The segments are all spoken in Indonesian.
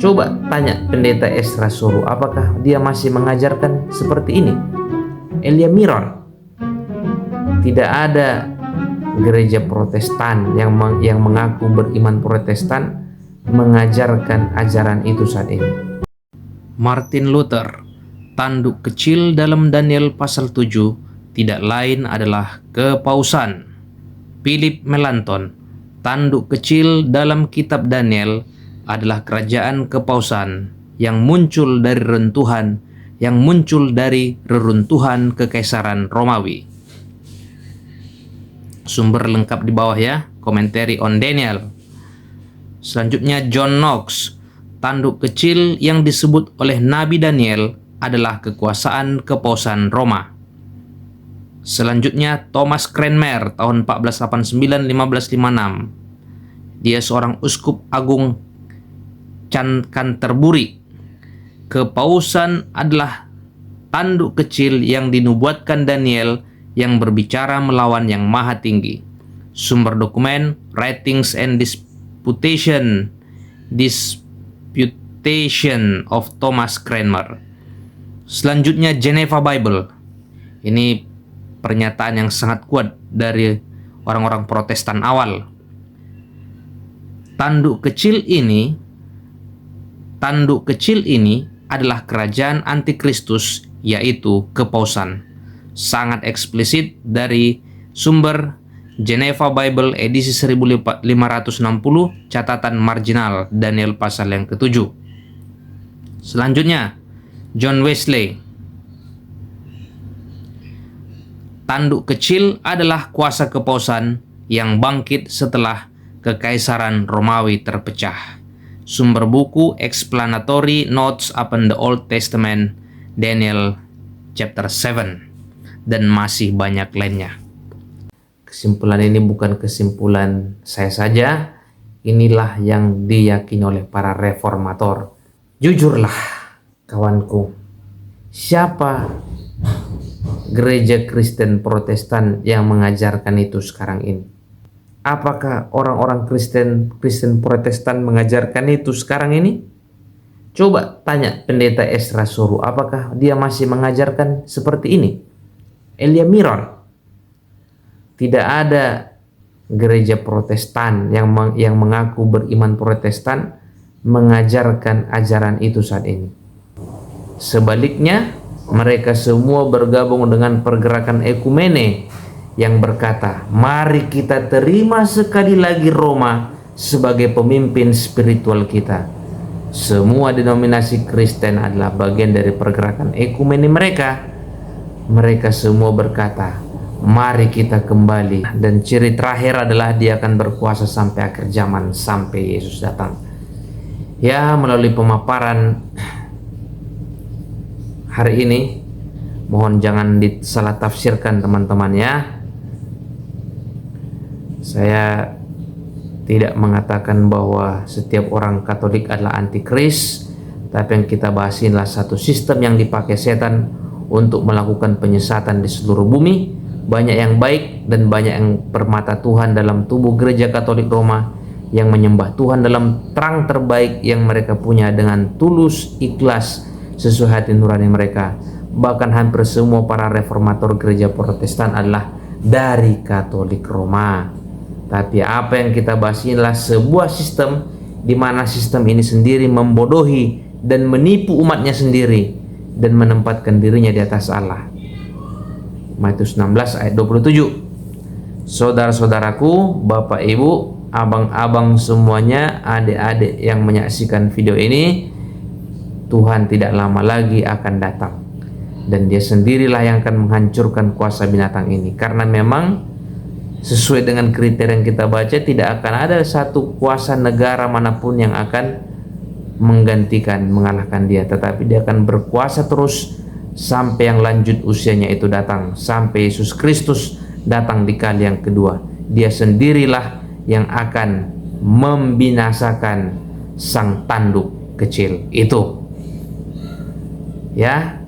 Coba tanya pendeta Esra Soro, apakah dia masih mengajarkan seperti ini? Elia Miron. Tidak ada gereja Protestan yang mengaku beriman Protestan mengajarkan ajaran itu saat ini. Martin Luther, tanduk kecil dalam Daniel pasal 7 tidak lain adalah kepausan. Philip Melanchthon, tanduk kecil dalam kitab Daniel adalah kerajaan kepausan yang muncul dari reruntuhan kekaisaran Romawi. Sumber lengkap di bawah ya, Commentary on Daniel. Selanjutnya John Knox, tanduk kecil yang disebut oleh Nabi Daniel adalah kekuasaan kepausan Roma. Selanjutnya Thomas Cranmer tahun 1489-1556. Dia seorang uskup agung Canterbury. Kepausan adalah tanduk kecil yang dinubuatkan Daniel yang berbicara melawan yang maha tinggi. Sumber dokumen Writings and Disputation of Thomas Cranmer. Selanjutnya Geneva Bible. Ini pernyataan yang sangat kuat dari orang-orang Protestan awal. Tanduk kecil ini adalah kerajaan antikristus, yaitu kepausan. Sangat eksplisit dari sumber Geneva Bible edisi 1560, catatan marginal Daniel pasal yang ke-7. Selanjutnya John Wesley, tanduk kecil adalah kuasa kepausan yang bangkit setelah kekaisaran Romawi terpecah. Sumber buku Explanatory Notes upon the Old Testament, Daniel chapter 7, dan masih banyak lainnya. Kesimpulan ini bukan kesimpulan saya saja, inilah yang diyakini oleh para reformator. Jujurlah kawanku, siapa gereja Kristen Protestan yang mengajarkan itu sekarang ini? Apakah orang-orang Kristen Protestan mengajarkan itu sekarang ini? Coba tanya pendeta Esra Soro, apakah dia masih mengajarkan seperti ini? Elia Miron. Tidak ada gereja Protestan yang mengaku beriman Protestan mengajarkan ajaran itu saat ini. Sebaliknya, mereka semua bergabung dengan pergerakan ekumene yang berkata, mari kita terima sekali lagi Roma sebagai pemimpin spiritual kita. Semua denominasi Kristen adalah bagian dari pergerakan ekumene mereka. Mereka semua berkata, mari kita kembali. Dan ciri terakhir adalah dia akan berkuasa sampai akhir zaman, sampai Yesus datang. Ya, melalui pemaparan hari ini, mohon jangan disalah tafsirkan teman-teman ya. Saya tidak mengatakan bahwa setiap orang Katolik adalah antikris, tapi yang kita bahas inilah satu sistem yang dipakai setan untuk melakukan penyesatan di seluruh bumi. Banyak yang baik dan banyak yang permata Tuhan dalam tubuh gereja Katolik Roma yang menyembah Tuhan dalam terang terbaik yang mereka punya dengan tulus, ikhlas, sesuai hati nurani mereka. Bahkan hampir semua para reformator gereja Protestan adalah dari Katolik Roma. Tapi apa yang kita bahas inilah sebuah sistem di mana sistem ini sendiri membodohi dan menipu umatnya sendiri dan menempatkan dirinya di atas Allah. Matius 16 ayat 27. Saudara-saudaraku, Bapak Ibu, abang-abang semuanya, adik-adik yang menyaksikan video ini, Tuhan tidak lama lagi akan datang. Dan dia sendirilah yang akan menghancurkan kuasa binatang ini. Karena memang sesuai dengan kriteria yang kita baca, tidak akan ada satu kuasa negara manapun yang akan menggantikan, mengalahkan dia. Tetapi dia akan berkuasa terus sampai yang lanjut usianya itu datang, sampai Yesus Kristus datang di kali yang kedua. Dia sendirilah yang akan membinasakan sang tanduk kecil itu. Ya,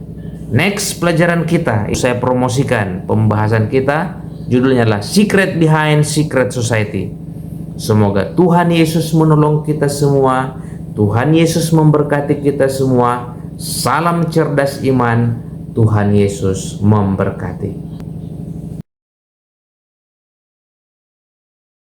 next pelajaran kita, saya promosikan pembahasan kita, judulnya adalah Secret Behind Secret Society. Semoga Tuhan Yesus menolong kita semua, Tuhan Yesus memberkati kita semua. Salam cerdas iman. Tuhan Yesus memberkati.